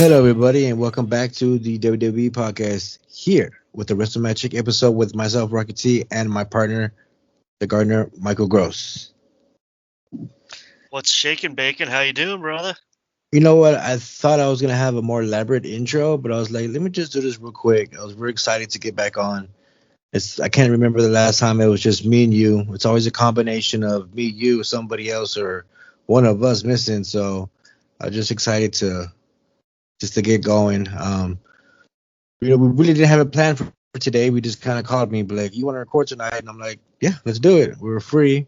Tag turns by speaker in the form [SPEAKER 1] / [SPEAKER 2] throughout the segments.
[SPEAKER 1] Hello, everybody, and welcome back to the WWE podcast here with the WrestleMagic episode with myself, Rocky T, and my partner, the gardener, Michael Gross.
[SPEAKER 2] What's shaking, bacon? How you doing, brother?
[SPEAKER 1] You know what? I thought I was gonna have a more elaborate intro, but I was like, let me just do this real quick. I was very excited to get back on. I can't remember the last time it was just me and you. It's always a combination of me, you, somebody else, or one of us missing. So I'm just excited to get going. We really didn't have a plan for today. We just kind of called me, but like, you want to record tonight? And I'm like, yeah, let's do it. We were free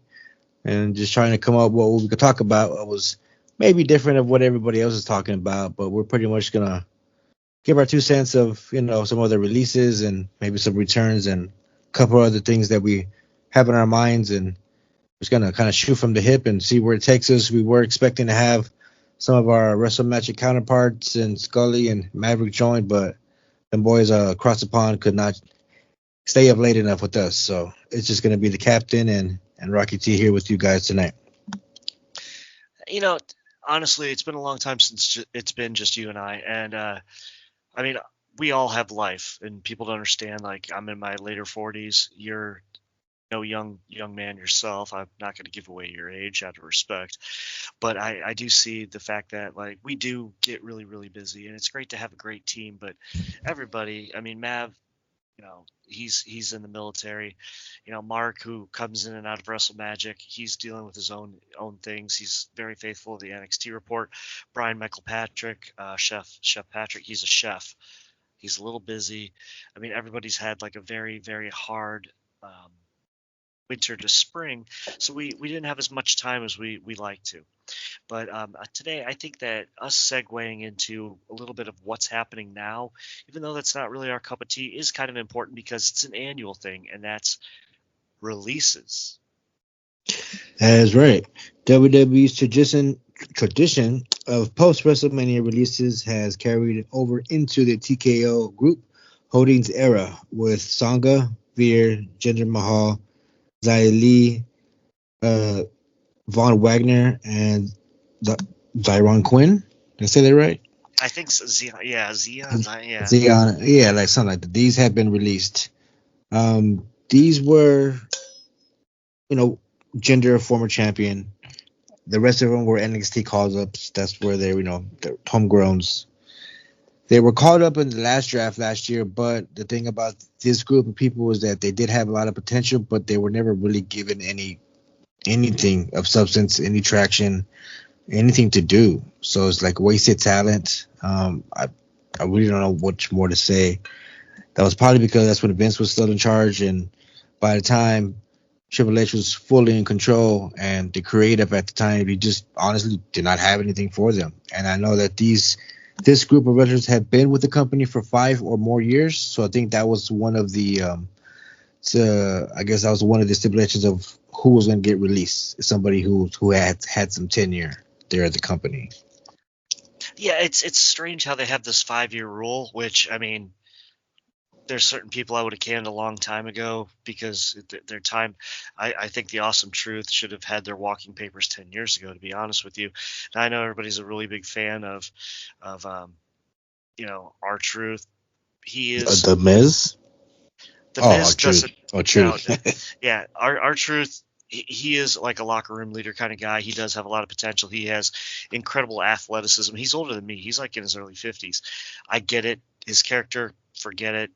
[SPEAKER 1] and just trying to come up with what we could talk about. It was maybe different of what everybody else is talking about, but we're pretty much gonna give our 2 cents of some other releases and maybe some returns and a couple other things that we have in our minds, and just gonna kind of shoot from the hip and see where it takes us. We were expecting to have some of our WrestleMagic counterparts and Scully and Maverick join, but them boys across the pond could not stay up late enough with us. So it's just gonna be the captain and Rocky T here with you guys tonight.
[SPEAKER 2] You know, honestly, it's been a long time since it's been just you and I. And I mean, we all have life, and people don't understand. Like, I'm in my later 40s. You're no young man yourself. I'm not going to give away your age out of respect, but I do see the fact that like we do get really really busy, and it's great to have a great team. But everybody, I mean, Mav, he's in the military. Mark, who comes in and out of WrestleMagic, he's dealing with his own things. He's very faithful to the NXT report. Brian Michael Patrick, Chef Patrick, he's a chef. He's a little busy. I mean, everybody's had like a very very hard winter to spring, so we didn't have as much time as we like to. But today, I think that us segueing into a little bit of what's happening now, even though that's not really our cup of tea, is kind of important because it's an annual thing, and that's releases.
[SPEAKER 1] That's right. WWE's tradition of post WrestleMania releases has carried over into the TKO Group Holdings era with Sangha, Veer, Jinder Mahal, Xia Li, uh, Von Wagner, and the Zyron Quinn. Did I say that right?
[SPEAKER 2] I think so, yeah.
[SPEAKER 1] Zion, yeah, like something like that. These have been released. These were, you know, Gender, former champion. The rest of them were NXT calls ups. That's where they're homegrowns. They were called up in the last draft last year, but the thing about this group of people was that they did have a lot of potential, but they were never really given anything of substance, any traction, anything to do. So it's like wasted talent. I really don't know much more to say. That was probably because that's when Vince was still in charge, and by the time Triple H was fully in control and the creative at the time, he just honestly did not have anything for them. And I know that this group of wrestlers have been with the company for 5 or more years, so I think that was one of the I guess that was one of the stipulations of who was going to get released. Somebody who had some tenure there at the company.
[SPEAKER 2] Yeah, it's strange how they have this 5-year rule, which I mean, there's certain people I would have canned a long time ago because their time. I think the Awesome Truth should have had their walking papers 10 years ago. To be honest with you, and I know everybody's a really big fan of our Truth. He is
[SPEAKER 1] The Miz.
[SPEAKER 2] the
[SPEAKER 1] Oh, our
[SPEAKER 2] Miz
[SPEAKER 1] truth.
[SPEAKER 2] doesn't.
[SPEAKER 1] Our
[SPEAKER 2] No,
[SPEAKER 1] truth.
[SPEAKER 2] yeah, our Truth. He is like a locker room leader kind of guy. He does have a lot of potential. He has incredible athleticism. He's older than me. He's like in his early 50s. I get it. His character, forget it.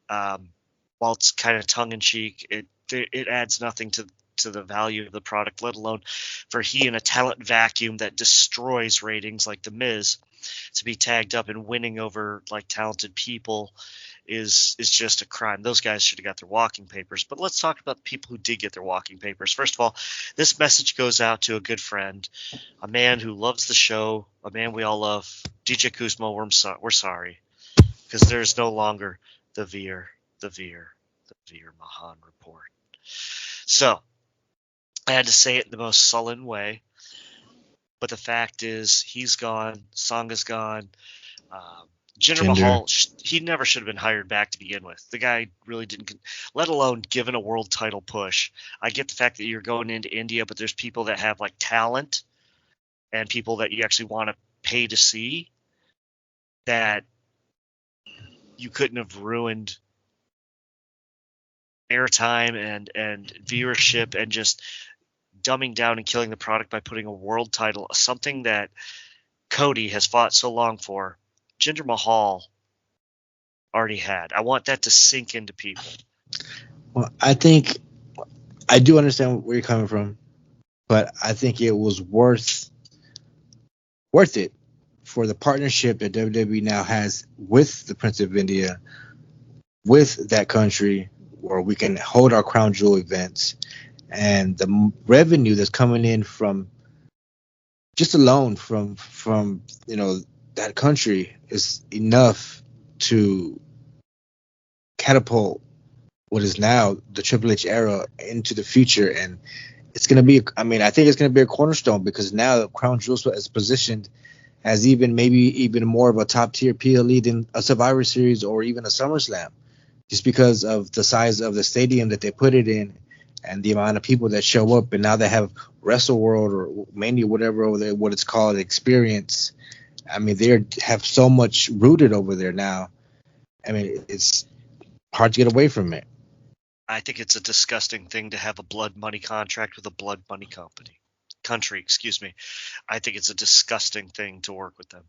[SPEAKER 2] Um, while it's kind of tongue in cheek, it adds nothing to the value of the product, let alone for he in a talent vacuum that destroys ratings like the Miz to be tagged up and winning over like talented people is just a crime. Those guys should have got their walking papers. But let's talk about the people who did get their walking papers. First of all, this message goes out to a good friend, a man who loves the show, a man we all love, DJ Kuzmo. We're sorry because there's no longer the Veer, the Veer, the Veer Mahan report. So I had to say it in the most sullen way, but the fact is he's gone, Sanga's gone. Um, Jinder
[SPEAKER 1] Gender.
[SPEAKER 2] Mahal, he never should have been hired back to begin with. The guy really didn't, let alone given a world title push. I get the fact that you're going into India, but there's people that have like talent and people that you actually want to pay to see. that you couldn't have ruined airtime and viewership and just dumbing down and killing the product by putting a world title, something that Cody has fought so long for, Jinder Mahal already had. I want that to sink into people.
[SPEAKER 1] Well, I think I do understand where you're coming from, but I think it was worth it for the partnership that WWE now has with the Prince of India, with that country, where we can hold our crown jewel events, and the revenue that's coming in from just alone from that country is enough to catapult what is now the Triple H era into the future. And it's going to be, I mean, I think it's going to be a cornerstone because now Crown Jewel is positioned as maybe even more of a top tier PLE than a Survivor Series or even a SummerSlam, just because of the size of the stadium that they put it in and the amount of people that show up. And now they have Wrestle World or Mania, whatever what it's called, experience. I mean, they have so much rooted over there now. I mean, it's hard to get away from it.
[SPEAKER 2] I think it's a disgusting thing to have a blood money contract with a blood money country, excuse me. I think it's a disgusting thing to work with them.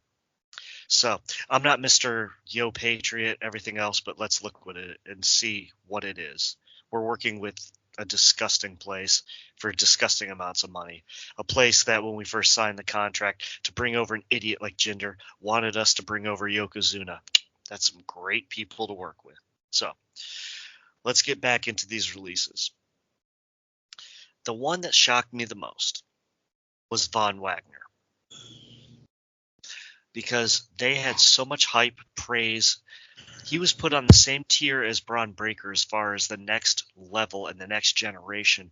[SPEAKER 2] So I'm not Mr. Yo Patriot, everything else, but let's look at it and see what it is. We're working with a disgusting place for disgusting amounts of money. A place that when we first signed the contract to bring over an idiot like Jinder wanted us to bring over Yokozuna. That's some great people to work with. So let's get back into these releases. The one that shocked me the most was Von Wagner because they had so much hype, praise. He was put on the same tier as Braun Breaker as far as the next level and the next generation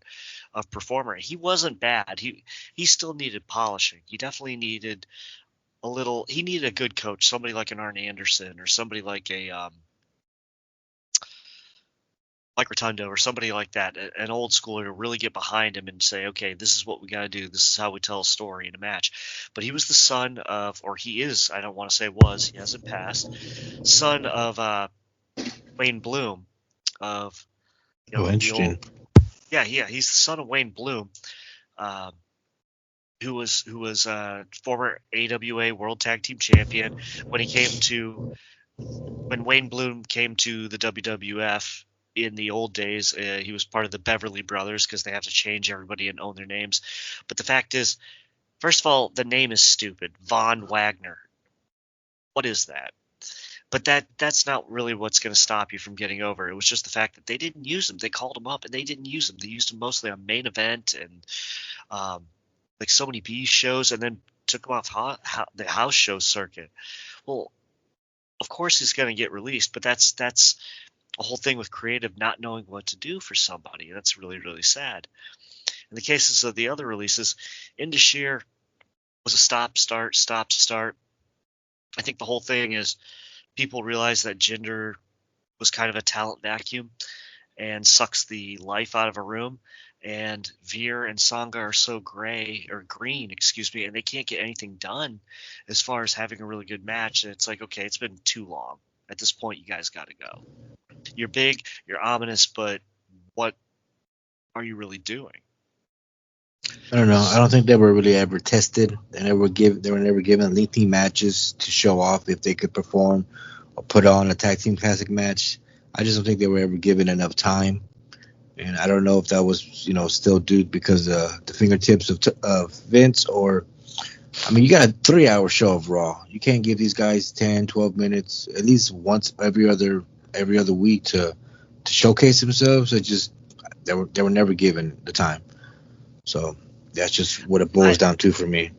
[SPEAKER 2] of performer. He wasn't bad. He still needed polishing. He definitely needed he needed a good coach, somebody like an Arn Anderson or somebody like a Mike Rotundo or somebody like that, an old schooler to really get behind him and say, okay, this is what we got to do. This is how we tell a story in a match. But he was the son of, or he is, I don't want to say was, he hasn't passed, son of Wayne Bloom of,
[SPEAKER 1] Oh,
[SPEAKER 2] the
[SPEAKER 1] interesting.
[SPEAKER 2] old, yeah, he's the son of Wayne Bloom, um, who was former AWA World Tag Team Champion when Wayne Bloom came to the WWF in the old days. He was part of the Beverly Brothers because they have to change everybody and own their names. But the fact is, first of all, the name is stupid. Von Wagner. What is that? But that's not really what's going to stop you from getting over. It was just the fact that they didn't use him. They called him up and they didn't use him. They used him mostly on Main Event and like so many B shows, and then took him off the house show circuit. Well, of course he's going to get released, but that's a whole thing with creative not knowing what to do for somebody. That's really, really sad. In the cases of the other releases, Indashir was a stop, start, stop, start. I think the whole thing is people realize that Jinder was kind of a talent vacuum and sucks the life out of a room. And Veer and Sangha are so green, excuse me, and they can't get anything done as far as having a really good match. And it's like, okay, it's been too long. At this point, you guys got to go. You're big, you're ominous, but what are you really doing?
[SPEAKER 1] I don't know. I don't think they were really ever tested. They were never given lengthy matches to show off if they could perform or put on a tag team classic match. I just don't think they were ever given enough time. And I don't know if that was, still due because the fingertips of Vince or, I mean, you got a 3-hour show of Raw. You can't give these guys 10, 12 minutes, at least once every other week to showcase themselves. They were never given the time. So that's just what it boils down to for me.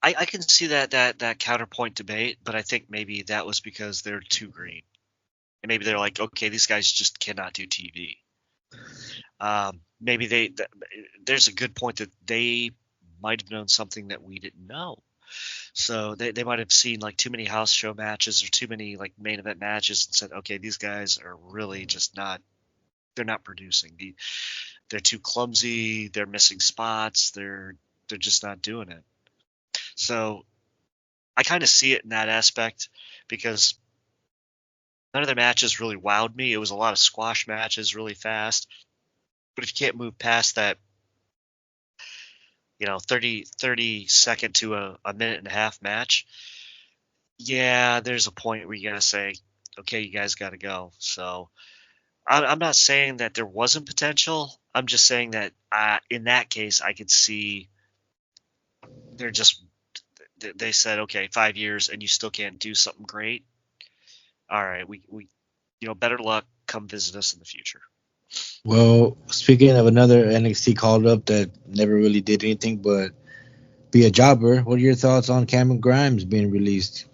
[SPEAKER 2] I can see that counterpoint debate, but I think maybe that was because they're too green. And maybe they're like, okay, these guys just cannot do TV. Maybe there's a good point that they might have known something that we didn't know. So they might have seen like too many house show matches or too many like main event matches and said, okay, these guys are really just they're not producing. They're too clumsy. They're missing spots. They're just not doing it. So I kind of see it in that aspect because none of their matches really wowed me. It was a lot of squash matches, really fast. But if you can't move past that, 30 second to a minute and a half match, yeah, there's a point where you got to say, okay, you guys got to go. So I'm not saying that there wasn't potential. I'm just saying that in that case, I could see they're just, they said, okay, 5 years and you still can't do something great. All right, we better luck. Come visit us in the future.
[SPEAKER 1] Well, speaking of another NXT called up that never really did anything but be a jobber, what are your thoughts on Cameron Grimes being released?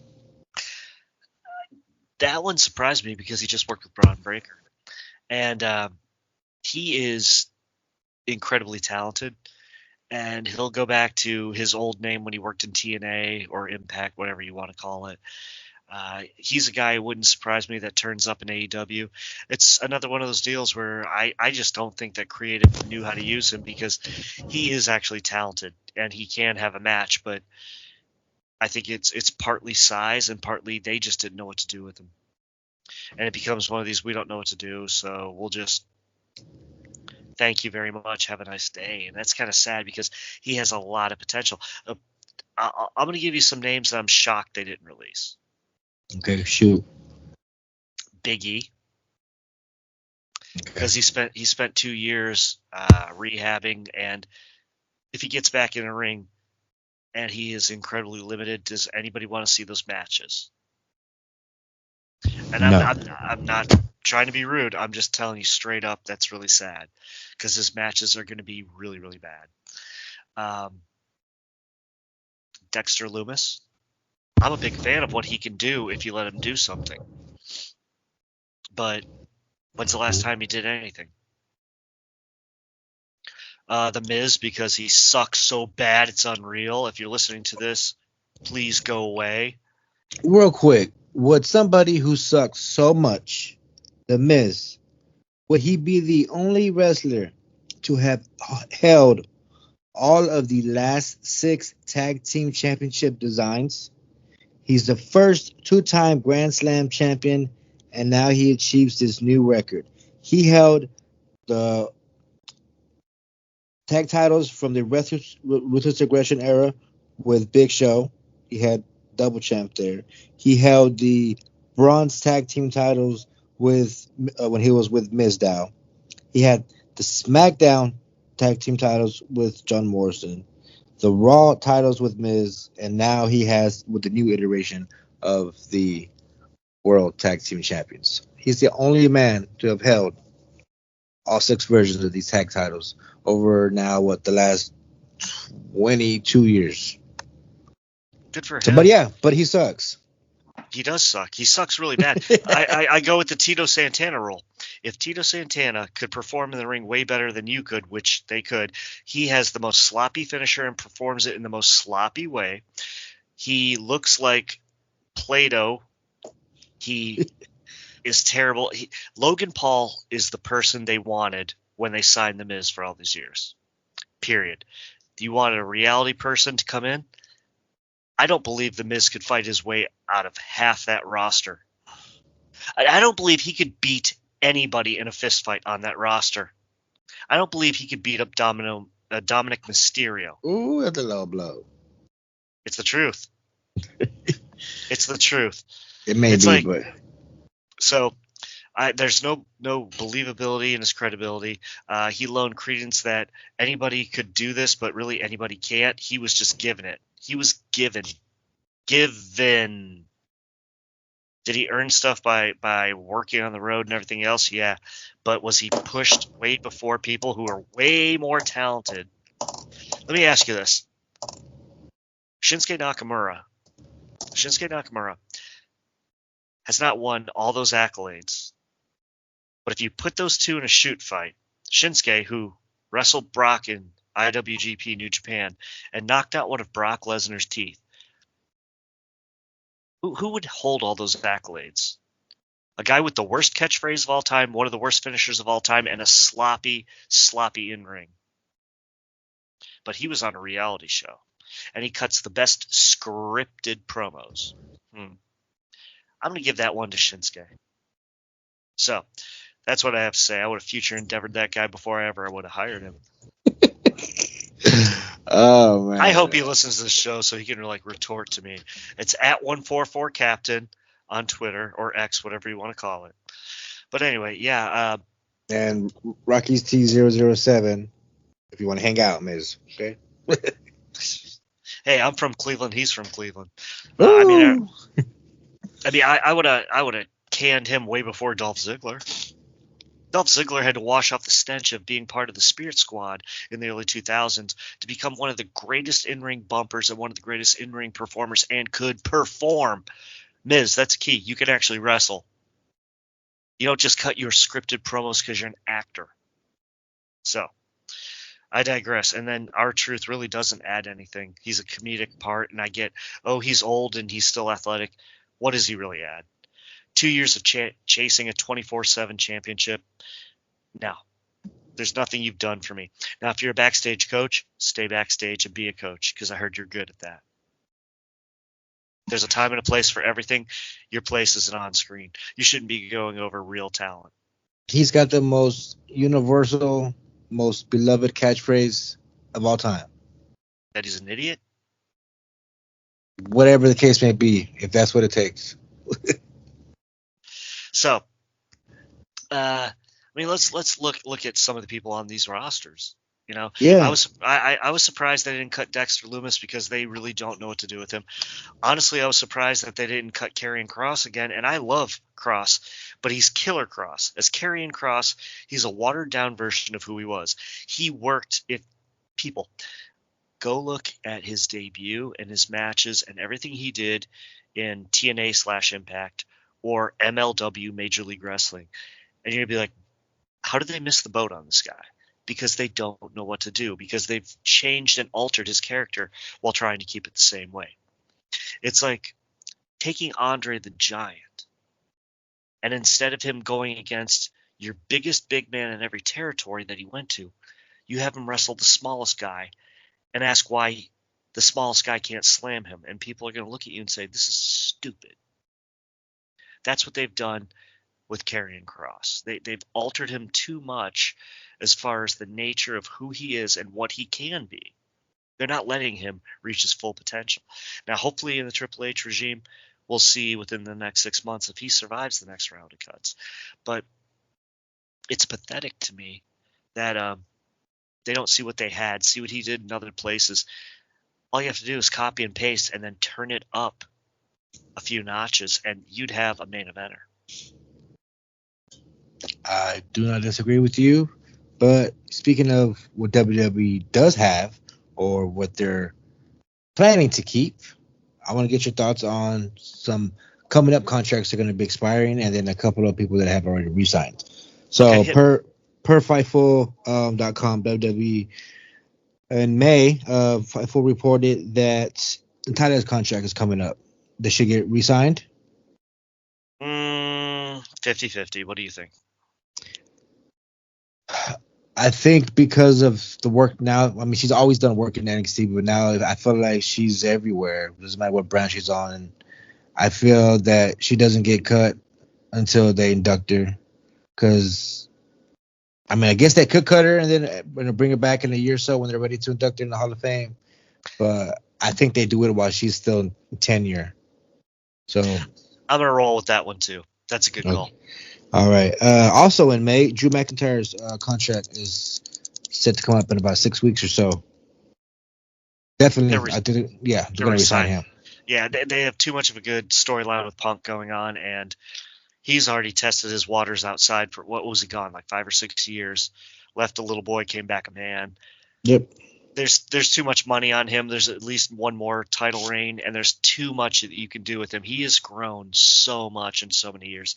[SPEAKER 2] That one surprised me because he just worked with Braun Breaker, and he is incredibly talented. And he'll go back to his old name when he worked in TNA or Impact, whatever you want to call it. He's a guy who wouldn't surprise me that turns up in AEW. It's another one of those deals where I just don't think that creative knew how to use him because he is actually talented and he can have a match, but I think it's partly size and partly they just didn't know what to do with him. And it becomes one of these, we don't know what to do, so we'll just thank you very much, have a nice day. And that's kind of sad because he has a lot of potential. I'm going to give you some names that I'm shocked they didn't release.
[SPEAKER 1] Okay, shoot.
[SPEAKER 2] Big E,
[SPEAKER 1] Okay.
[SPEAKER 2] because he spent 2 years rehabbing, and if he gets back in a ring and he is incredibly limited, does anybody want to see those matches? And
[SPEAKER 1] No.
[SPEAKER 2] I'm not trying to be rude. I'm just telling you straight up that's really sad because his matches are going to be really, really bad. Dexter Lumis, I'm a big fan of what he can do if you let him do something. But when's the last time he did anything? The Miz, because he sucks so bad it's unreal. If you're listening to this, please go away.
[SPEAKER 1] Real quick, would somebody who sucks so much, The Miz, would he be the only wrestler to have held all of the last 6 tag team championship designs? He's the first 2-time Grand Slam champion, and now he achieves this new record. He held the tag titles from the Ruthless Aggression era with Big Show. He had double champ there. He held the bronze tag team titles with when he was with Mizdow. He had the SmackDown tag team titles with John Morrison, the Raw titles with Miz, and now he has with the new iteration of the World Tag Team Champions. He's the only man to have held all 6 versions of these tag titles over now the last 22 years.
[SPEAKER 2] Good for him.
[SPEAKER 1] So, but he sucks.
[SPEAKER 2] He does suck. He sucks really bad. I go with the Tito Santana rule. If Tito Santana could perform in the ring way better than you could, which they could, he has the most sloppy finisher and performs it in the most sloppy way. He looks like Play-Doh. He is terrible. Logan Paul is the person they wanted when they signed The Miz for all these years. Period. Do you want a reality person to come in? I don't believe The Miz could fight his way out of half that roster. I don't believe he could beat anybody in a fist fight on that roster. I don't believe he could beat up Dominic Mysterio.
[SPEAKER 1] Ooh, that's a low blow.
[SPEAKER 2] It's the truth. It's the truth.
[SPEAKER 1] It may be, but
[SPEAKER 2] so there's no believability in his credibility. He loaned credence that anybody could do this, but really anybody can't. He was just given it. He was given. Did he earn stuff by working on the road and everything else? Yeah. But was he pushed way before people who are way more talented? Let me ask you this. Shinsuke Nakamura has not won all those accolades. But if you put those two in a shoot fight, Shinsuke, who wrestled Brock in IWGP New Japan and knocked out one of Brock Lesnar's teeth, who would hold all those accolades? A guy with the worst catchphrase of all time, one of the worst finishers of all time, and a sloppy in-ring. But he was on a reality show. and he cuts the best scripted promos. I'm going to give that one to Shinsuke. So that's what I have to say. I would have future endeavored that guy before I would have hired him.
[SPEAKER 1] Oh man!
[SPEAKER 2] I hope he listens to this show so he can retort to me. It's at 144 Captain on Twitter or X, whatever you want to call it. But anyway, yeah.
[SPEAKER 1] And Rocky's T007. If you want to hang out, Miz. Okay.
[SPEAKER 2] Hey, I'm from Cleveland. He's from Cleveland.
[SPEAKER 1] I
[SPEAKER 2] I would have canned him way before Dolph Ziggler. Dolph Ziggler had to wash off the stench of being part of the Spirit Squad in the early 2000s to become one of the greatest in-ring bumpers and one of the greatest in-ring performers and could perform. Miz, that's key. You can actually wrestle. You don't just cut your scripted promos because you're an actor. So, I digress. And then R-Truth really doesn't add anything. He's a comedic part, and I get, he's old and he's still athletic. What does he really add? 2 years of chasing a 24/7 championship? No. There's nothing you've done for me. Now, if you're a backstage coach, stay backstage and be a coach, because I heard you're good at that. There's a time and a place for everything. Your place isn't on screen. You shouldn't be going over real talent.
[SPEAKER 1] He's got the most universal, most beloved catchphrase of all time.
[SPEAKER 2] That he's an idiot?
[SPEAKER 1] Whatever the case may be, if that's what it takes.
[SPEAKER 2] So, let's look at some of the people on these rosters.
[SPEAKER 1] Yeah.
[SPEAKER 2] I was surprised they didn't cut Dexter Lumis because they really don't know what to do with him. Honestly, I was surprised that they didn't cut Karrion Kross again, and I love Kross, but he's Killer Kross. As Karrion Kross, he's a watered down version of who he was. He worked. If people go look at his debut and his matches and everything he did in TNA/Impact or MLW Major League Wrestling, and you're gonna be like, how did they miss the boat on this guy? Because they don't know what to do, because they've changed and altered his character while trying to keep it the same way. It's like taking Andre the Giant, and instead of him going against your biggest big man in every territory that he went to, you have him wrestle the smallest guy and ask why the smallest guy can't slam him. And people are going to look at you and say, this is stupid. That's what they've done with Karrion Kross. They've altered him too much as far as the nature of who he is and what he can be. They're not letting him reach his full potential. Now, hopefully in the Triple H regime, we'll see within the next 6 months if he survives the next round of cuts. But it's pathetic to me that they don't see what they had, see what he did in other places. All you have to do is copy and paste and then turn it up a few notches, and you'd have a main eventer.
[SPEAKER 1] I do not disagree with you, but speaking of what WWE does have or what they're planning to keep, I want to get your thoughts on some coming up contracts that are going to be expiring, and then a couple of people that have already re-signed. So per Fightful.com, WWE in May, Fightful reported that Natalia's contract is coming up. Does she get re-signed?
[SPEAKER 2] 50-50. What do you think?
[SPEAKER 1] I think because of the work now, I mean, she's always done work in NXT, but now I feel like she's everywhere. It doesn't matter what brand she's on. And I feel that she doesn't get cut until they induct her. Because, I mean, I guess they could cut her and then bring her back in a year or so when they're ready to induct her in the Hall of Fame. But I think they do it while she's still in tenure. So
[SPEAKER 2] I'm going to roll with that one, too. That's a good call.
[SPEAKER 1] All right. Also in May, Drew McIntyre's contract is set to come up in about 6 weeks or so. Definitely, they're going to resign him.
[SPEAKER 2] Yeah, they have too much of a good storyline with Punk going on, and he's already tested his waters outside for, what was he gone, like 5 or 6 years? Left a little boy, came back a man.
[SPEAKER 1] Yep.
[SPEAKER 2] There's too much money on him. There's at least one more title reign, and there's too much that you can do with him. He has grown so much in so many years.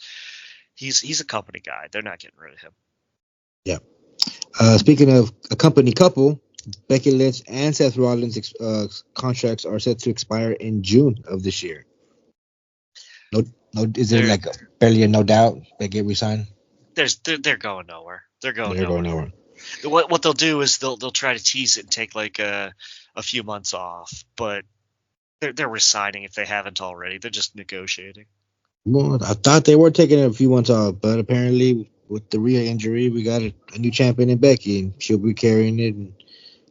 [SPEAKER 2] He's a company guy. They're not getting rid of him.
[SPEAKER 1] Yeah. Speaking of a company couple, Becky Lynch and Seth Rollins' contracts are set to expire in June of this year. No, is there like barely a no doubt they get re-signed?
[SPEAKER 2] They're going nowhere. They're going nowhere. What they'll do is they'll try to tease it and take like a a few months off, but they're resigning if they haven't already. They're just negotiating.
[SPEAKER 1] Well, I thought they were taking a few months off, but apparently with the Rhea injury, we got a new champion in Becky, and she'll be carrying it, and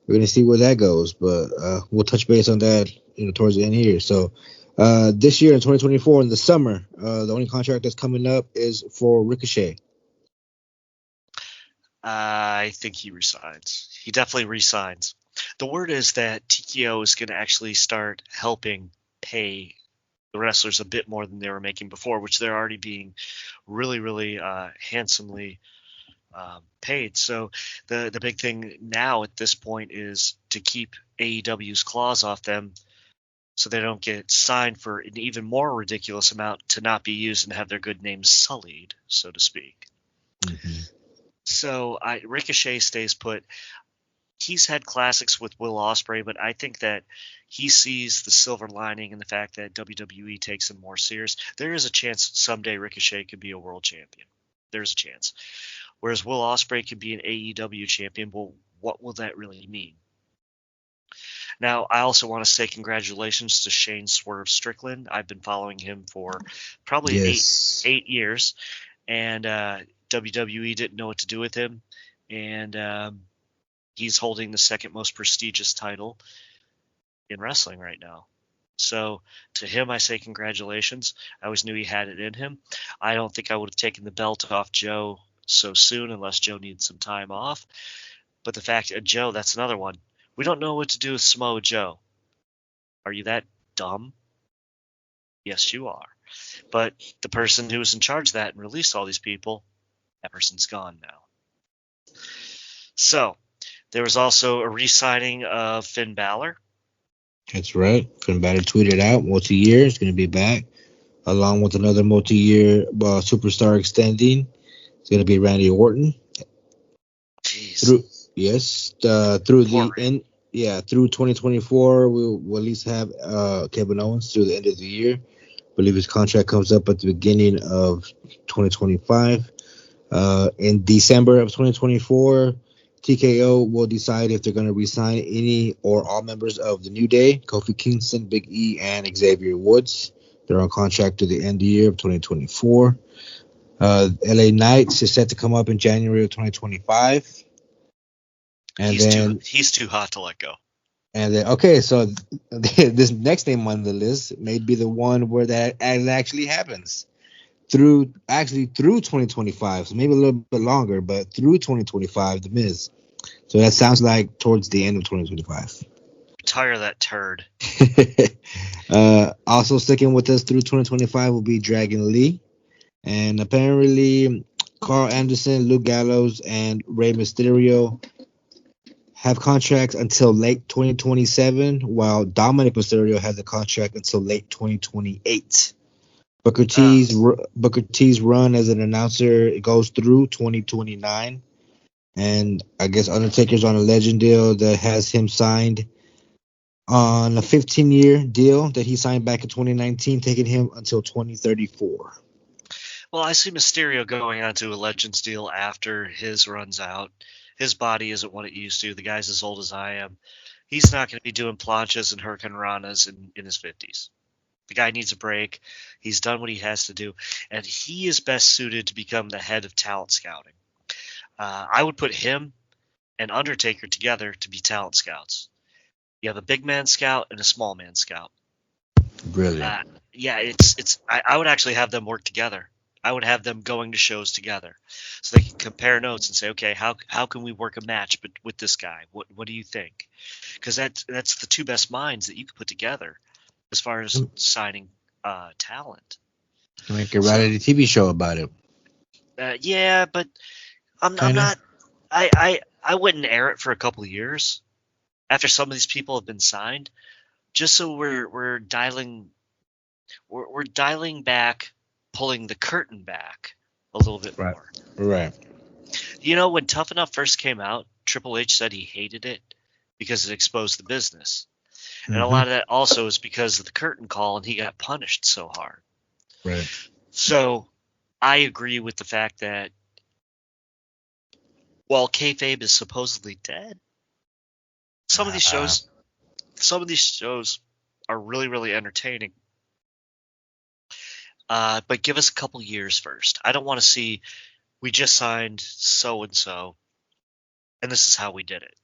[SPEAKER 1] we're gonna see where that goes. But we'll touch base on that, towards the end here. So this year in 2024 in the summer, the only contract that's coming up is for Ricochet.
[SPEAKER 2] I think he resigns. He definitely resigns. The word is that TKO is going to actually start helping pay the wrestlers a bit more than they were making before, which they're already being really, really handsomely paid. So the big thing now at this point is to keep AEW's claws off them so they don't get signed for an even more ridiculous amount to not be used and have their good names sullied, so to speak.
[SPEAKER 1] Mm-hmm.
[SPEAKER 2] So Ricochet stays put. He's had classics with Will Ospreay, but I think that he sees the silver lining in the fact that WWE takes him more serious. There is a chance someday Ricochet could be a world champion. There's a chance. Whereas Will Ospreay could be an AEW champion. Well, what will that really mean? Now, I also want to say congratulations to Shane Swerve Strickland. I've been following him for probably
[SPEAKER 1] Yes.
[SPEAKER 2] eight years, and WWE didn't know what to do with him, and he's holding the second most prestigious title in wrestling right now. So to him, I say congratulations. I always knew he had it in him. I don't think I would have taken the belt off Joe so soon unless Joe needed some time off. But the fact, Joe, that's another one. We don't know what to do with Samoa Joe. Are you that dumb? Yes, you are. But the person who was in charge of that and released all these people, that person's gone now. So there was also a re-signing of Finn Balor.
[SPEAKER 1] That's right. Finn Balor tweeted out multi-year is going to be back, along with another multi-year superstar extending. It's going to be Randy Orton.
[SPEAKER 2] Jeez.
[SPEAKER 1] Through the end. Yeah, through 2024, we'll at least have Kevin Owens through the end of the year. I believe his contract comes up at the beginning of 2025. In December of 2024, TKO will decide if they're going to resign any or all members of the New Day, Kofi Kingston, Big E, and Xavier Woods. They're on contract to the end of the year of 2024. LA Knights is set to come up in January of 2025. And
[SPEAKER 2] he's too hot to let go.
[SPEAKER 1] And then, okay, so this next name on the list may be the one where that actually happens through 2025, so maybe a little bit longer, but through 2025, The Miz. So that sounds like towards the end of 2025.
[SPEAKER 2] Retire that turd.
[SPEAKER 1] Also sticking with us through 2025 will be Dragon Lee, and apparently Carl Anderson, Luke Gallows, and Rey Mysterio have contracts until late 2027, while Dominic Mysterio has a contract until late 2028. Booker T's run as an announcer goes through 2029, and I guess Undertaker's on a legend deal that has him signed on a 15-year deal that he signed back in 2019, taking him until 2034.
[SPEAKER 2] Well, I see Mysterio going on to a Legends deal after his runs out. His body isn't what it used to. The guy's as old as I am. He's not going to be doing planchas and hurricane ranas in his 50s. The guy needs a break. He's done what he has to do, and he is best suited to become the head of talent scouting. I would put him and Undertaker together to be talent scouts. You have a big man scout and a small man scout.
[SPEAKER 1] Brilliant.
[SPEAKER 2] I would actually have them work together. I would have them going to shows together, so they can compare notes and say, okay, how can we work a match with this guy? What do you think? Because that's the two best minds that you could put together as far as signing talent.
[SPEAKER 1] Make a reality TV show about it.
[SPEAKER 2] Yeah, but I'm not. I wouldn't air it for a couple of years after some of these people have been signed, just so we're dialing back, pulling the curtain back a little bit more.
[SPEAKER 1] Right.
[SPEAKER 2] You know, when Tough Enough first came out, Triple H said he hated it because it exposed the business. And a lot of that also is because of the curtain call, and he got punished so hard.
[SPEAKER 1] Right.
[SPEAKER 2] So I agree with the fact that while kayfabe is supposedly dead, some of these shows some of these shows are really, really entertaining. But give us a couple years first. I don't want to see we just signed so and so, and this is how we did it.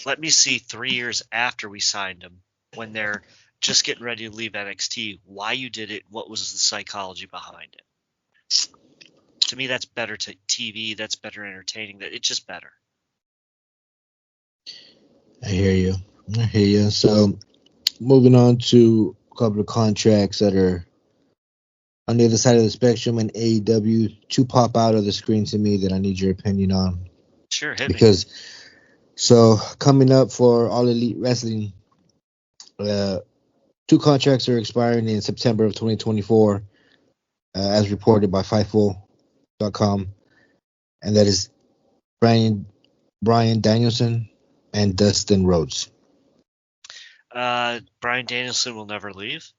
[SPEAKER 2] Let me see 3 years after we signed them, when they're just getting ready to leave NXT, why you did it, what was the psychology behind it. To me, that's better to TV. That's better entertaining. It's just better.
[SPEAKER 1] I hear you. So, moving on to a couple of contracts that are on the other side of the spectrum in AEW to pop out of the screen to me that I need your opinion on.
[SPEAKER 2] Sure, hit
[SPEAKER 1] because, me. So, coming up for All Elite Wrestling, 2 contracts are expiring in September of 2024, as reported by Fightful.com, and that is Bryan Danielson and Dustin Rhodes.
[SPEAKER 2] Bryan Danielson will never leave.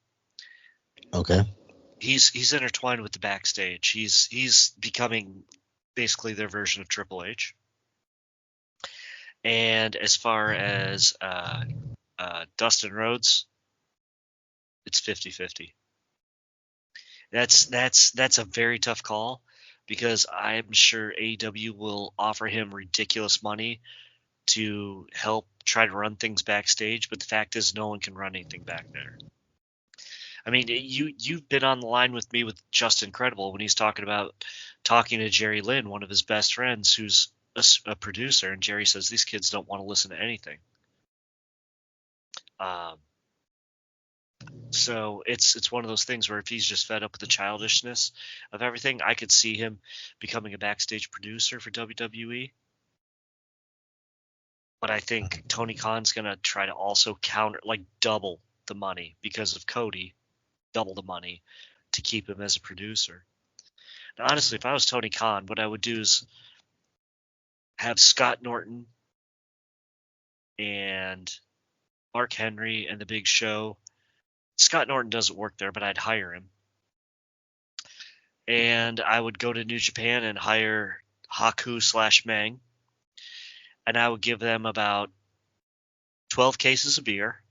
[SPEAKER 1] Okay.
[SPEAKER 2] He's intertwined with the backstage. He's becoming basically their version of Triple H. And as far as Dustin Rhodes, it's 50-50. That's a very tough call, because I'm sure AEW will offer him ridiculous money to help try to run things backstage, but the fact is no one can run anything back there. I mean, you've been on the line with me with Just Incredible when he's talking to Jerry Lynn, one of his best friends, who's a producer, and Jerry says these kids don't want to listen to anything. So it's one of those things where if he's just fed up with the childishness of everything, I could see him becoming a backstage producer for WWE. But I think Tony Khan's going to try to also double the money because of Cody, double the money to keep him as a producer. Now, honestly, if I was Tony Khan, what I would do is have Scott Norton and Mark Henry and The Big Show. Scott Norton doesn't work there, but I'd hire him. And I would go to New Japan and hire Haku/Meng. And I would give them about 12 cases of beer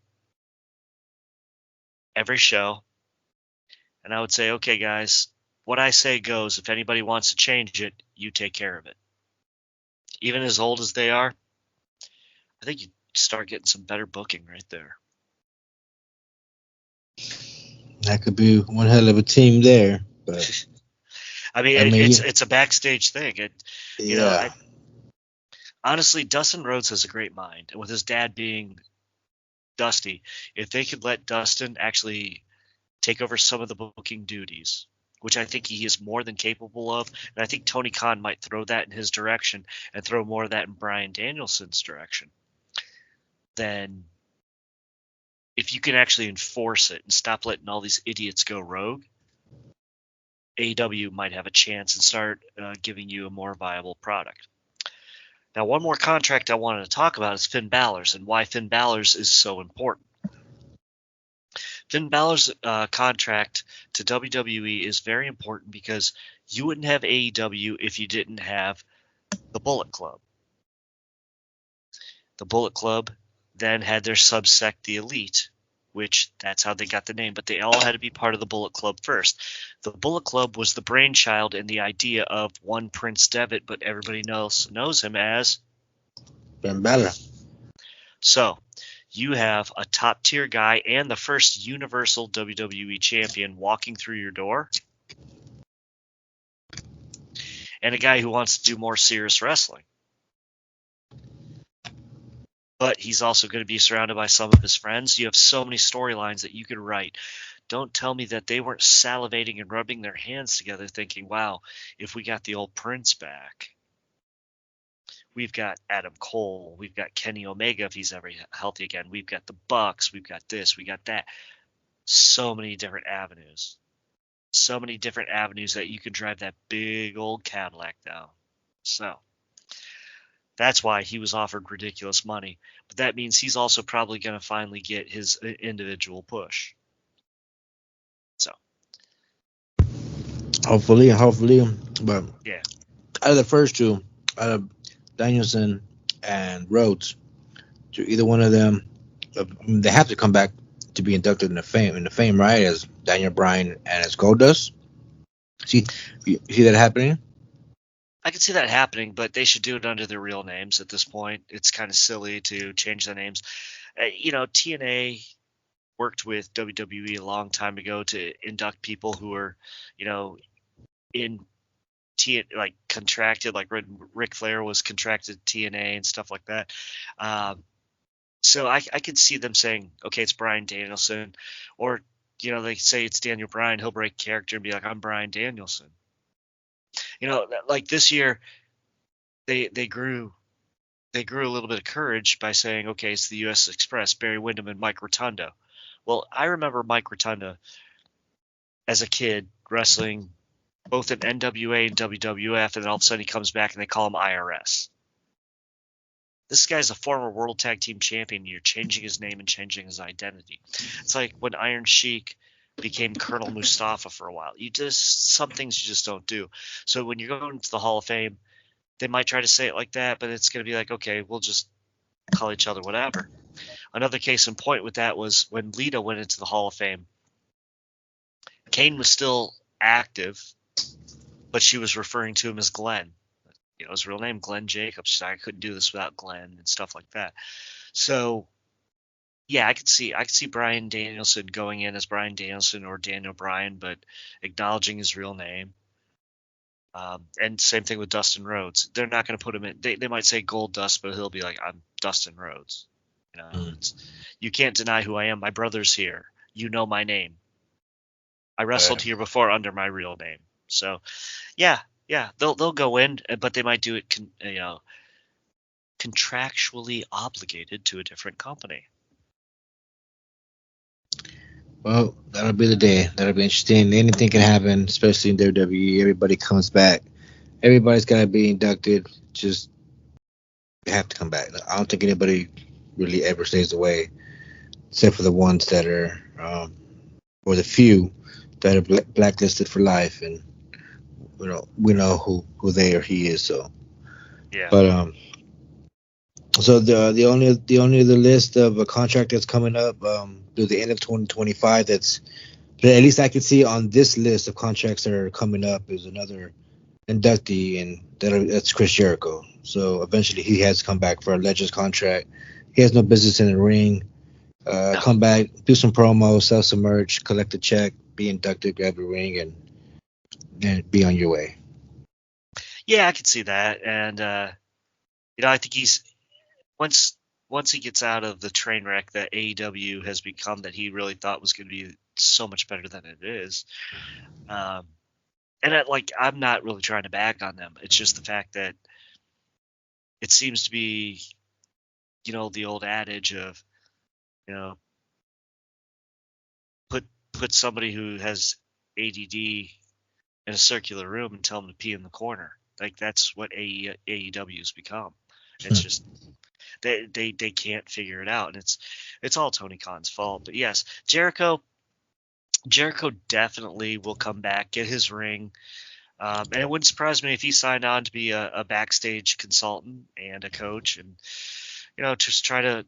[SPEAKER 2] every show. And I would say, okay, guys, what I say goes. If anybody wants to change it, you take care of it. Even as old as they are, I think you start getting some better booking right there.
[SPEAKER 1] That could be one hell of a team there. But
[SPEAKER 2] it's a backstage thing. Honestly, Dustin Rhodes has a great mind. And with his dad being Dusty, if they could let Dustin actually take over some of the booking duties, which I think he is more than capable of, and I think Tony Khan might throw that in his direction and throw more of that in Bryan Danielson's direction, then if you can actually enforce it and stop letting all these idiots go rogue, AEW might have a chance and start giving you a more viable product. Now, one more contract I wanted to talk about is Finn Balor's and why Finn Balor's is so important. Finn Balor's contract to WWE is very important because you wouldn't have AEW if you didn't have the Bullet Club. The Bullet Club then had their subsect, the Elite, which that's how they got the name, but they all had to be part of the Bullet Club first. The Bullet Club was the brainchild and the idea of one Prince Devitt, but everybody else knows him as
[SPEAKER 1] Finn Balor.
[SPEAKER 2] So you have a top tier guy and the first Universal WWE champion walking through your door, and a guy who wants to do more serious wrestling. But he's also going to be surrounded by some of his friends. You have so many storylines that you could write. Don't tell me that they weren't salivating and rubbing their hands together thinking, wow, if we got the old Prince back. We've got Adam Cole. We've got Kenny Omega if he's ever healthy again. We've got the Bucks. We've got this. We got that. So many different avenues. So many different avenues that you can drive that big old Cadillac down. So that's why he was offered ridiculous money. But that means he's also probably going to finally get his individual push. So.
[SPEAKER 1] Hopefully. But
[SPEAKER 2] yeah,
[SPEAKER 1] out of the first two, out of Danielson and Rhodes, to either one of them they have to come back to be inducted in the fame, right? As Daniel Bryan and as Goldust. See, you see that happening?
[SPEAKER 2] I can see that happening, but they should do it under their real names at this point. It's kind of silly to change the names. TNA worked with WWE a long time ago to induct people who were, you know, in like contracted, like Ric Flair was contracted TNA and stuff like that. So I could see them saying, okay, it's Bryan Danielson, or they say it's Daniel Bryan. He'll break character and be like, I'm Bryan Danielson. Like this year, they grew a little bit of courage by saying, okay, it's the U.S. Express, Barry Windham and Mike Rotundo. Well, I remember Mike Rotunda as a kid wrestling both in NWA and WWF, and then all of a sudden he comes back and they call him IRS. This guy's a former World Tag Team Champion. You're changing his name and changing his identity. It's like when Iron Sheik became Colonel Mustafa for a while. Some things you just don't do. So when you're going to the Hall of Fame, they might try to say it like that, but it's going to be like, okay, we'll just call each other whatever. Another case in point with that was when Lita went into the Hall of Fame. Kane was still active, but she was referring to him as Glenn. His real name, Glenn Jacobs. She's like, I couldn't do this without Glenn and stuff like that. So, yeah, I could see Bryan Danielson going in as Bryan Danielson or Daniel Bryan, but acknowledging his real name. And same thing with Dustin Rhodes. They're not going to put him in. They might say Gold Dust, but he'll be like, I'm Dustin Rhodes. You can't deny who I am. My brother's here. You know my name. I wrestled here before under my real name. So, yeah, they'll go in, but they might do it, contractually obligated to a different company.
[SPEAKER 1] Well, that'll be the day. That'll be interesting. Anything can happen, especially in WWE. Everybody comes back. Everybody's got to be inducted. Just have to come back. I don't think anybody really ever stays away, except for the ones that are, or the few that are blacklisted for life, and we know who they or he is. So,
[SPEAKER 2] yeah.
[SPEAKER 1] But so the only other list of a contract that's coming up through the end of 2025 that at least I can see on this list of contracts that are coming up is another inductee, and that's Chris Jericho. So eventually he has to come back for a Legends contract. He has no business in the ring. Come back, do some promos, sell some merch, collect a check, be inducted, grab a ring, and be on your way.
[SPEAKER 2] Yeah, I can see that, and I think he's once he gets out of the train wreck that AEW has become, that he really thought was going to be so much better than it is. And I'm not really trying to bag on them. It's just the fact that it seems to be, the old adage of, put somebody who has ADD in a circular room and tell them to pee in the corner. Like that's what AEW has become. It's just they can't figure it out, and it's all Tony Khan's fault. But yes, Jericho definitely will come back, get his ring, and it wouldn't surprise me if he signed on to be a backstage consultant and a coach, and just try to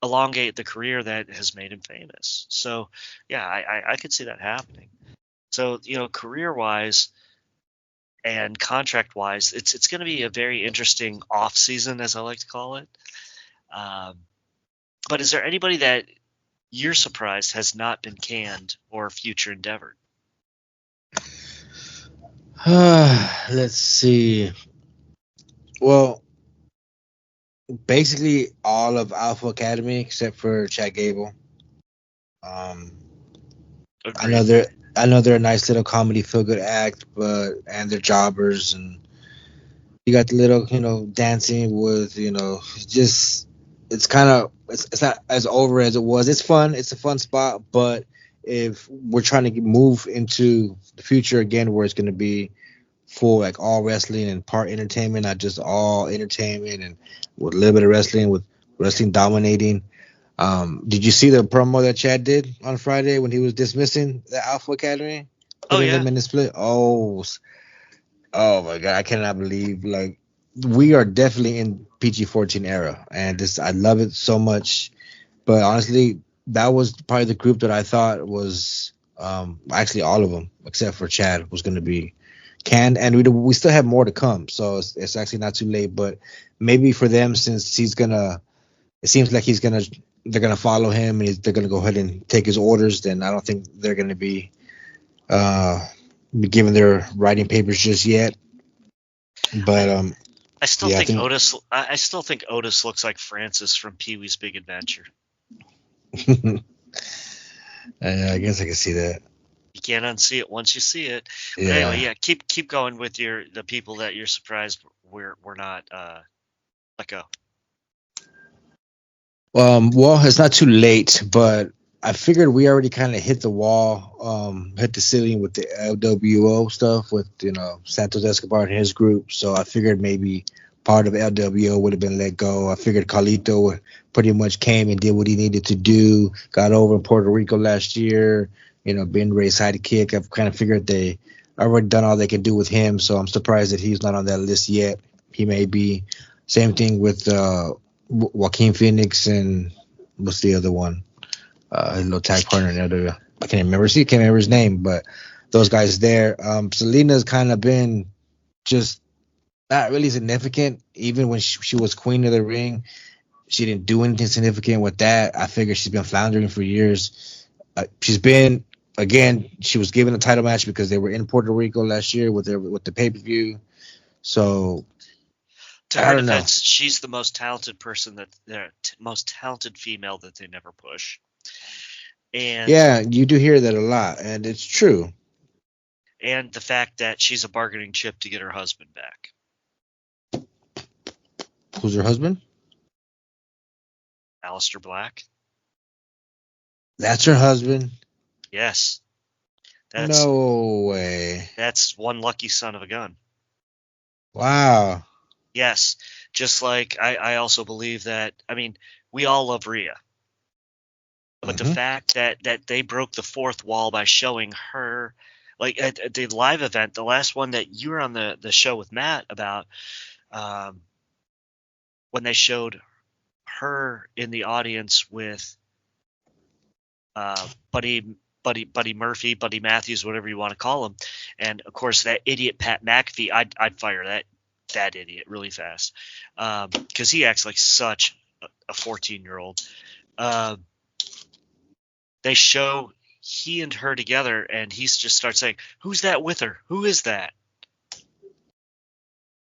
[SPEAKER 2] elongate the career that has made him famous. So yeah, I could see that happening. So career wise and contract wise, it's going to be a very interesting off season, as I like to call it. But is there anybody that you're surprised has not been canned or future endeavored?
[SPEAKER 1] Let's see. Well, basically all of Alpha Academy except for Chad Gable. I know they're a nice little comedy feel good act, and they're jobbers, and you got the little dancing with just it's not as over as it was. It's fun. It's a fun spot, but if we're trying to move into the future again, where it's going to be full like all wrestling and part entertainment, not just all entertainment and with a little bit of wrestling, with wrestling dominating. Did you see the promo that Chad did on Friday when he was dismissing the Alpha Academy? Putting them in the split. Oh my God, I cannot believe we are definitely in PG-14 era, and this I love it so much. But honestly, that was probably the group that I thought was actually all of them except for Chad was going to be canned, and we still have more to come. So it's actually not too late. But maybe for them, since it seems like they're gonna follow him, and they're gonna go ahead and take his orders. Then I don't think they're gonna uh, be giving their writing papers just yet. But
[SPEAKER 2] I still
[SPEAKER 1] yeah, I
[SPEAKER 2] think
[SPEAKER 1] think
[SPEAKER 2] Otis. I still think Otis looks like Francis from Pee Wee's Big Adventure.
[SPEAKER 1] I guess I can see that.
[SPEAKER 2] You can't unsee it once you see it. But anyway,
[SPEAKER 1] Yeah.
[SPEAKER 2] yeah, keep going with the people that you're surprised we're not let go.
[SPEAKER 1] Well, it's not too late, but I figured we already kind of hit the wall, hit the ceiling with the LWO stuff with Santos Escobar and his group. So I figured maybe part of LWO would have been let go. I figured Carlito pretty much came and did what he needed to do. Got over in Puerto Rico last year. Ben Ray's sidekick. I've kind of figured they already done all they can do with him. So I'm surprised that he's not on that list yet. He may be. Same thing with Joaquin Phoenix and what's the other one? His little tag partner. I can't remember. Can't remember his name, but those guys there. Selena's kind of been just not really significant. Even when she was queen of the ring, she didn't do anything significant with that. I figure she's been floundering for years. She's been again. She was given a title match because they were in Puerto Rico last year with the pay-per-view. So
[SPEAKER 2] To
[SPEAKER 1] I
[SPEAKER 2] her
[SPEAKER 1] don't know.
[SPEAKER 2] defense, she's the most talented person most talented female that they never push. And
[SPEAKER 1] Yeah, you do hear that a lot, and it's true.
[SPEAKER 2] and the fact that she's a bargaining chip to get her husband back.
[SPEAKER 1] Who's her husband?
[SPEAKER 2] Aleister Black.
[SPEAKER 1] That's her husband.
[SPEAKER 2] Yes.
[SPEAKER 1] No way.
[SPEAKER 2] That's one lucky son of a gun.
[SPEAKER 1] Wow.
[SPEAKER 2] Yes. Just like I also believe that, I mean, we all love Rhea. But the fact that they broke the fourth wall by showing her, like at the live event, the last one that you were on the show with Matt about, when they showed her in the audience with Buddy Murphy, Buddy Matthews, whatever you want to call him, and of course that idiot Pat McAfee, I'd fire that idiot really fast, because he acts like such a 14-year-old. They show he and her together, and he just starts saying, "Who's that with her? Who is that?"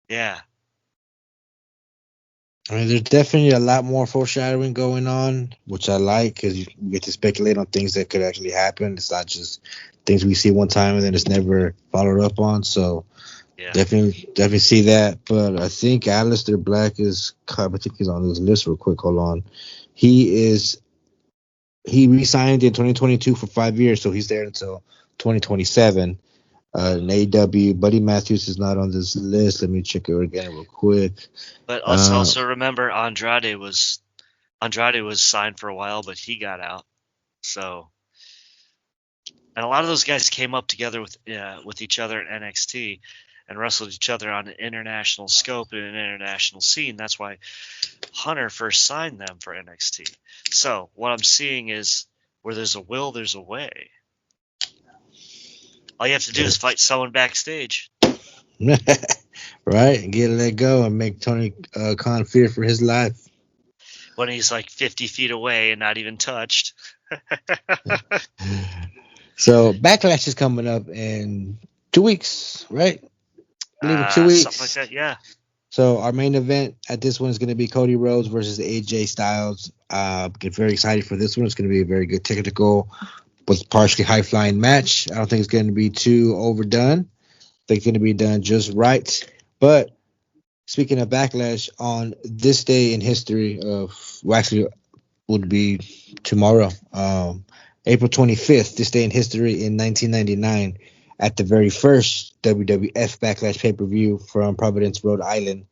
[SPEAKER 2] Yeah.
[SPEAKER 1] I mean, there's definitely a lot more foreshadowing going on, which I like because you get to speculate on things that could actually happen. It's not just things we see one time and then it's never followed up on. So
[SPEAKER 2] Yeah.
[SPEAKER 1] definitely see that. But I think Aleister Black I think he's on this list real quick. Hold on. He re-signed in 2022 for 5 years, so he's there until 2027. In AEW, Buddy Matthews is not on this list. Let me check it again real quick.
[SPEAKER 2] But let's also remember Andrade was signed for a while, but he got out. So, and a lot of those guys came up together with each other at NXT and wrestled each other on an international scope and an international scene. That's why Hunter first signed them for NXT. So what I'm seeing is where there's a will, there's a way. All you have to do is fight someone backstage.
[SPEAKER 1] Right, and get let go and make Tony Khan fear for his life.
[SPEAKER 2] When he's like 50 feet away and not even touched.
[SPEAKER 1] So Backlash is coming up in 2 weeks, right? I believe in 2 weeks.
[SPEAKER 2] Something like that, yeah.
[SPEAKER 1] So our main event at this one is going to be Cody Rhodes versus AJ Styles. Get very excited for this one. It's going to be a very good technical, but partially high-flying match. I don't think it's going to be too overdone. I think it's going to be done just right. But speaking of Backlash, on this day in history actually would be tomorrow, April 25th, this day in history in 1999, at the very first WWF Backlash pay-per-view from Providence, Rhode Island,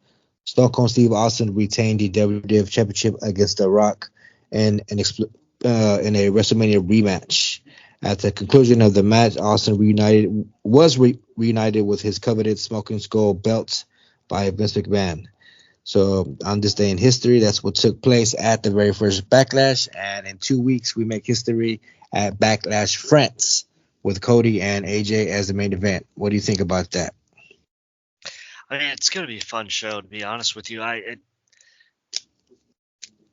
[SPEAKER 1] Stone Cold Steve Austin retained the WWF Championship against The Rock in a WrestleMania rematch. At the conclusion of the match, Austin was reunited with his coveted Smoking Skull belt by Vince McMahon. So on this day in history, that's what took place at the very first Backlash. And in 2 weeks, we make history at Backlash France with Cody and AJ as the main event. What do you think about that?
[SPEAKER 2] I mean, it's going to be a fun show, to be honest with you.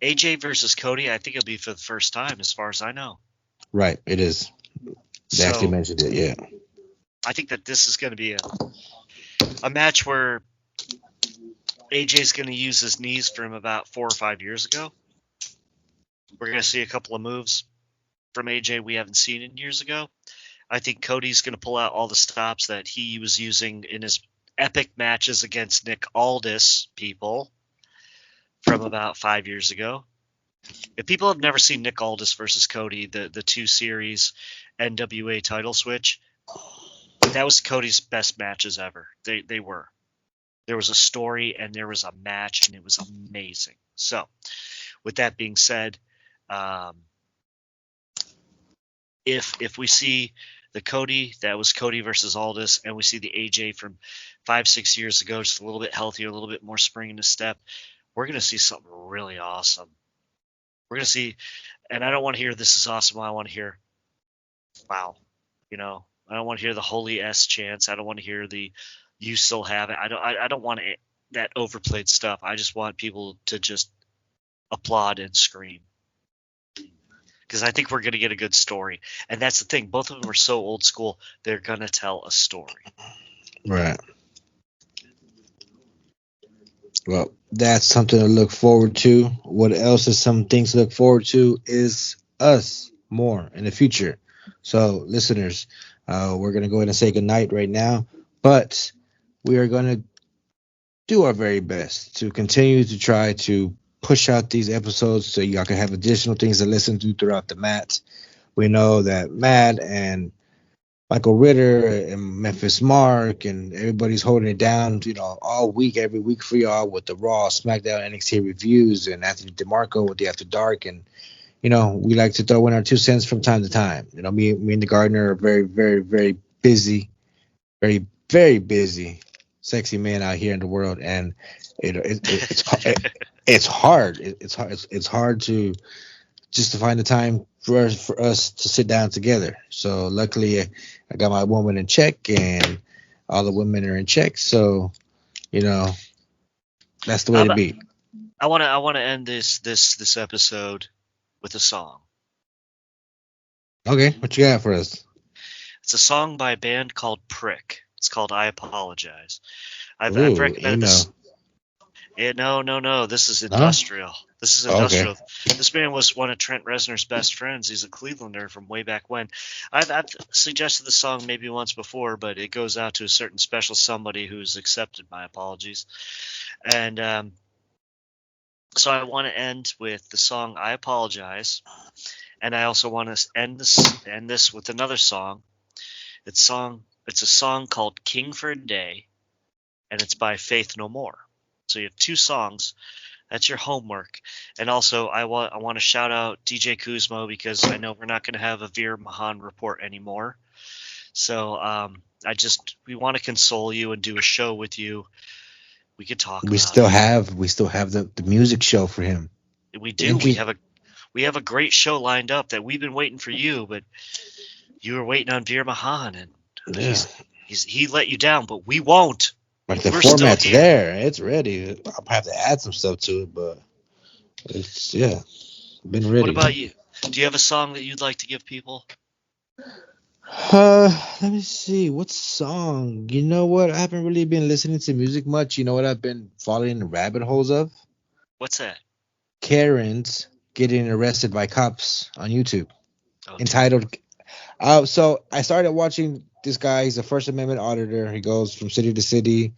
[SPEAKER 2] AJ versus Cody, I think it'll be for the first time, as far as I know.
[SPEAKER 1] Right, it is. They actually
[SPEAKER 2] So
[SPEAKER 1] mentioned it, yeah.
[SPEAKER 2] I think that this is going to be a match where AJ's going to use his knees from about 4 or 5 years ago. We're going to see a couple of moves from AJ we haven't seen in years ago. I think Cody's going to pull out all the stops that he was using in his epic matches against Nick Aldis people from about 5 years ago. If people have never seen Nick Aldis versus Cody, the 2 series NWA title switch, that was Cody's best matches ever. They were. There was a story and there was a match and it was amazing. So, with that being said, if we see the Cody that was Cody versus Aldis, and we see the AJ from 5-6 years ago, just a little bit healthier, a little bit more spring in the step, we're going to see something really awesome. We're going to see, and I don't want to hear this is awesome. I want to hear, wow, I don't want to hear the holy S chants. I don't want to hear the you still have it. I don't want that overplayed stuff. I just want people to just applaud and scream. Because I think we're going to get a good story. And that's the thing. Both of them are so old school, they're going to tell a story.
[SPEAKER 1] Right. Well, that's something to look forward to. What else is some things to look forward to is us more in the future. So, listeners, we're going to go ahead and say goodnight right now. But we are going to do our very best to continue to try to push out these episodes so y'all can have additional things to listen to throughout the mat. We know that Matt and Michael Ritter and Memphis Mark and everybody's holding it down, all week, every week for y'all with the Raw, SmackDown, NXT reviews, and Anthony DeMarco with the After Dark. And, we like to throw in our 2 cents from time to time. Me and the Gardener are very, very, very busy, very, very busy, sexy men out here in the world. And it's hard. It's hard to just to find the time for us to sit down together. So luckily, I got my woman in check, and all the women are in check. So, that's the way to be.
[SPEAKER 2] I want to end this episode with a song.
[SPEAKER 1] Okay, what you got for us?
[SPEAKER 2] It's a song by a band called Prick. It's called "I Apologize." I've recommended this. No. This is industrial. Huh? This is industrial. Okay. This man was one of Trent Reznor's best friends. He's a Clevelander from way back when. I've suggested the song maybe once before, but it goes out to a certain special somebody who's accepted my apologies. And so I want to end with the song "I Apologize," and I also want to end this with another song. It's a song called "King for a Day," and it's by Faith No More. So you have 2 songs. That's your homework. And also, I want to shout out DJ Kuzmo because I know we're not going to have a Veer Mahan report anymore. So we want to console you and do a show with you. We could talk. We still
[SPEAKER 1] have the music show for him.
[SPEAKER 2] We do. We have a great show lined up that we've been waiting for you, but you were waiting on Veer Mahan, and he let you down, but we won't.
[SPEAKER 1] Like the format's there, it's ready. I'll have to add some stuff to it, but it's been ready.
[SPEAKER 2] What about you? Do you have a song that you'd like to give people?
[SPEAKER 1] Let me see. What song? You know what? I haven't really been listening to music much. You know what I've been falling in the rabbit holes of?
[SPEAKER 2] What's that?
[SPEAKER 1] Karens getting arrested by cops on YouTube. Entitled. So I started watching this guy. He's a First Amendment auditor. He goes from city to city,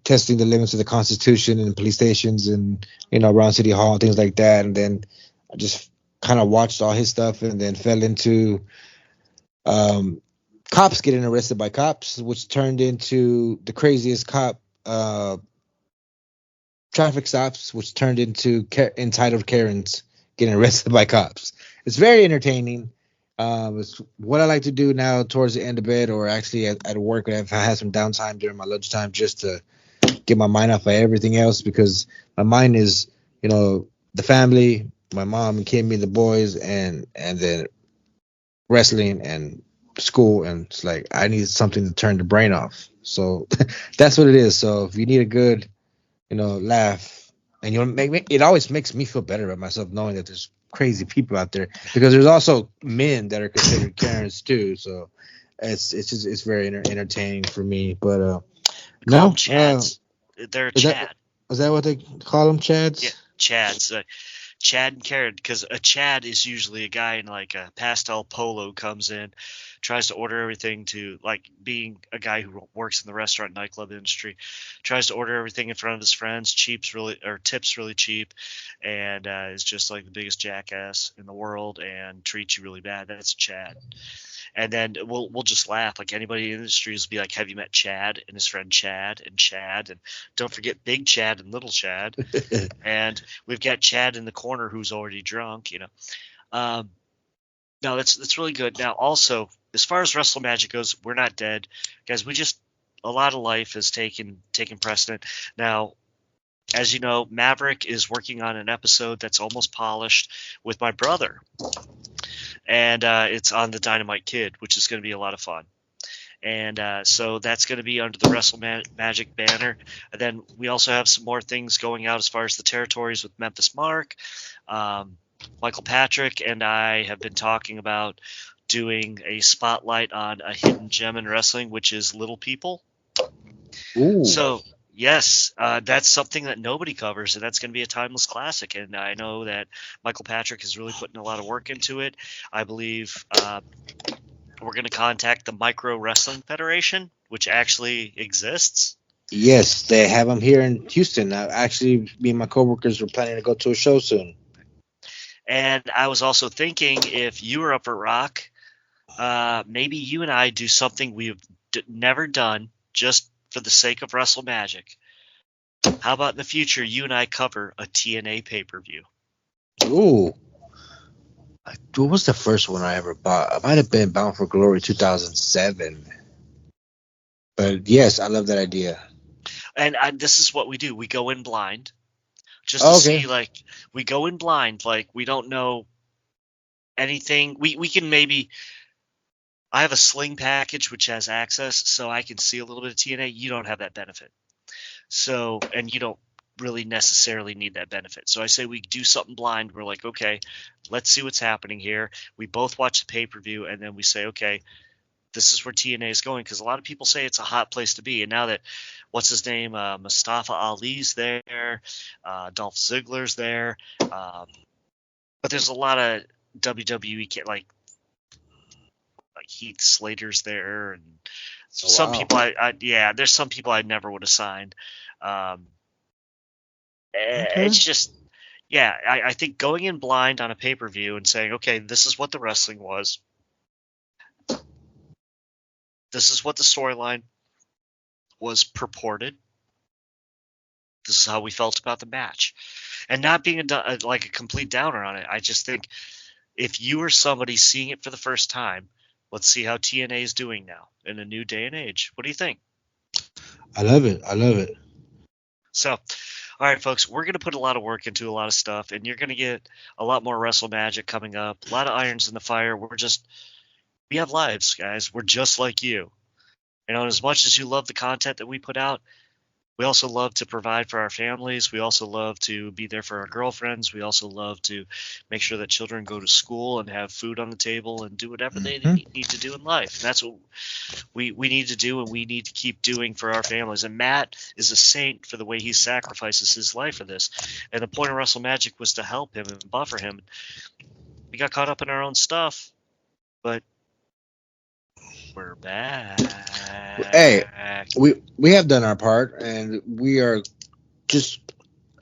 [SPEAKER 1] testing the limits of the Constitution in police stations and around City Hall, things like that. And then I just kind of watched all his stuff, and then fell into cops getting arrested by cops, which turned into the craziest cop traffic stops, which turned into entitled Karens getting arrested by cops. It's very entertaining. It's what I like to do now towards the end of bed, or actually at work if I have some downtime during my lunchtime, just to get my mind off of everything else because my mind is, the family, my mom and Kimmy, the boys, and then wrestling and school, and it's like I need something to turn the brain off. So that's what it is. So if you need a good, laugh, and make me, it always makes me feel better about myself knowing that there's crazy people out there because there's also men that are considered Karens too. So it's very entertaining for me. But
[SPEAKER 2] Call them
[SPEAKER 1] no,
[SPEAKER 2] Chads. They're a
[SPEAKER 1] is that
[SPEAKER 2] Chad.
[SPEAKER 1] is that what they call them,
[SPEAKER 2] Yeah,
[SPEAKER 1] Chads?
[SPEAKER 2] Chads. Chad and Karen, because a Chad is usually a guy in like a pastel polo comes in, tries to order everything to like being a guy who works in the restaurant nightclub industry, tries to order everything in front of his friends, tips really cheap, and is just like the biggest jackass in the world and treats you really bad. That's a Chad. And then we'll just laugh. Like anybody in the industry will be like, "Have you met Chad and his friend Chad and Chad and don't forget Big Chad and Little Chad." And we've got Chad in the corner who's already drunk. Um, no, that's really good. Now, also as far as WrestleMagic goes, we're not dead, guys. We just a lot of life has taken precedent. Now, as you know, Maverick is working on an episode that's almost polished with my brother, and it's on the Dynamite Kid, which is going to be a lot of fun. And so that's going to be under the WrestleMagic banner. And then we also have some more things going out as far as the territories with Memphis Mark. Michael Patrick and I have been talking about doing a spotlight on a hidden gem in wrestling, which is Little People.
[SPEAKER 1] Ooh.
[SPEAKER 2] So yes, that's something that nobody covers, and that's going to be a timeless classic. And I know that Michael Patrick is really putting a lot of work into it. I believe we're going to contact the Micro Wrestling Federation, which actually exists.
[SPEAKER 1] Yes, they have them here in Houston. Actually, me and my coworkers were planning to go to a show soon.
[SPEAKER 2] And I was also thinking if you were up for rock, maybe you and I do something we've never done just for the sake of WrestleMagic. How about in the future, you and I cover a TNA pay-per-view?
[SPEAKER 1] Ooh. What was the first one I ever bought? It might have been Bound for Glory 2007. But yes, I love that idea.
[SPEAKER 2] And this is what we do. We go in blind just to
[SPEAKER 1] Okay.
[SPEAKER 2] see, like, we go in blind. Like, we don't know anything. We can maybe – I have a sling package which has access, so I can see a little bit of TNA. You don't have that benefit. So, and you don't really necessarily need that benefit. So I say we do something blind. We're like, okay, let's see what's happening here. We both watch the pay-per-view, and then we say, okay, this is where TNA is going, because a lot of people say it's a hot place to be. And now that, what's his name, Mustafa Ali's there, Dolph Ziggler's there, but there's a lot of WWE, like Heath Slater's there, and some people there's some people I never would have signed.
[SPEAKER 1] Okay.
[SPEAKER 2] It's just, yeah, I think going in blind on a pay-per-view and saying, okay, this is what the wrestling was. This is what the storyline was purported. This is how we felt about the match. And not being like a complete downer on it. I just think if you or somebody seeing it for the first time, let's see how TNA is doing now in a new day and age. What do you think?
[SPEAKER 1] I love it. I love it.
[SPEAKER 2] So, all right, folks, we're going to put a lot of work into a lot of stuff, and you're going to get a lot more WrestleMagic coming up, a lot of irons in the fire. We have lives, guys. We're just like you. And as much as you love the content that we put out, we also love to provide for our families. We also love to be there for our girlfriends. We also love to make sure that children go to school and have food on the table and do whatever they need to do in life. And that's what we need to do, and we need to keep doing for our families. And Matt is a saint for the way he sacrifices his life for this. And the point of WrestleMagic was to help him and buffer him. We got caught up in our own stuff, but we're back.
[SPEAKER 1] Hey, we have done our part, and we are just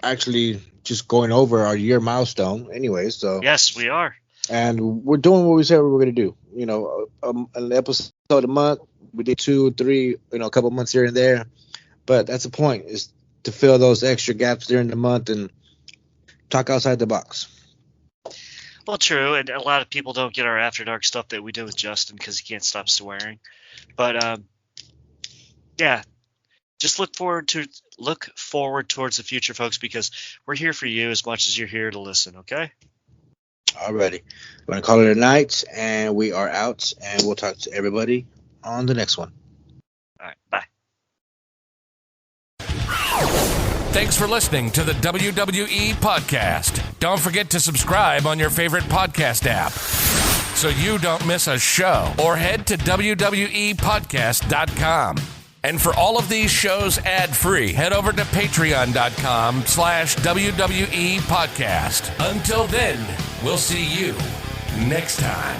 [SPEAKER 1] actually just going over our year milestone anyway. So
[SPEAKER 2] yes, we are.
[SPEAKER 1] And we're doing what we said we were going to do. An episode a month. We did 2 or 3, a couple months here and there. But that's the point, is to fill those extra gaps during the month and talk outside the box.
[SPEAKER 2] Well, true, and a lot of people don't get our After Dark stuff that we did with Justin because he can't stop swearing. But, yeah, just look forward towards the future, folks, because we're here for you as much as you're here to listen. Okay.
[SPEAKER 1] Alrighty. We're going to call it a night, and we are out, and we'll talk to everybody on the next one.
[SPEAKER 2] All right. Bye.
[SPEAKER 3] Thanks for listening to the WWE Podcast. Don't forget to subscribe on your favorite podcast app so you don't miss a show, or head to WWEpodcast.com. And for all of these shows ad-free, head over to patreon.com/WWE Podcast. Until then, we'll see you next time.